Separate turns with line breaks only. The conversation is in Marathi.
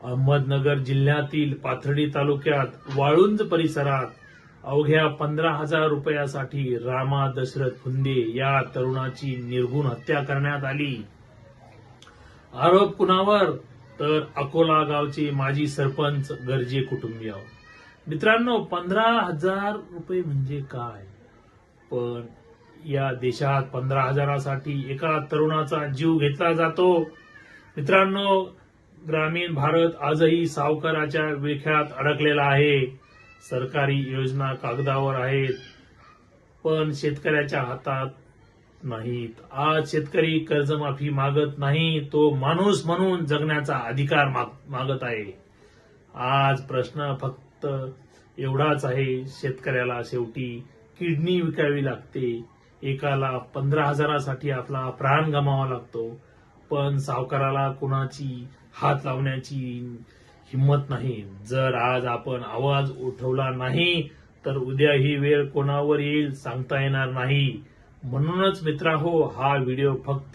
अहमदनगर जिल्ह्यातील पाथर्डी तालुक्यात वाळुंज परिसरात अवघ्या 15,000 रुपयासाठी रामा दशरथ फुंदे या तरुणाची निर्घुण हत्या करण्यात आली। आरोप कुणावर? तर अकोला गावचे माजी सरपंच गर्जे कुटुंबीय। मित्रांनो, 15,000 रुपये म्हणजे काय? पण या देशात 15,000साठी एका तरुणाचा जीव घेतला जातो। मित्रांनो, ग्रामीण भारत आजही सावकाराच्या विळख्यात अडकलेला आहे। सरकारी योजना कागदावर आहेत, पण शेतकऱ्याच्या हातात नाहीत। आज शेतकरी कर्जमाफी मागत नाही, तो माणूस म्हणून जगण्याचा अधिकार मागत आहे। आज प्रश्न फक्त एवढाच आहे, शेतकऱ्याला शेवटी किडनी विकावी लागते, एकाला 15,000साठी आपला प्राण गमावा लागतो, पण सावकाराला कुणाची हात लावण्याची हिंमत नाही। जर आज आपण आवाज उठवला नाही तर उद्या ही वेळ कोणावर येईल सांगता येणार नाही। म्हणूनच मित्रांनो, हा व्हिडिओ फक्त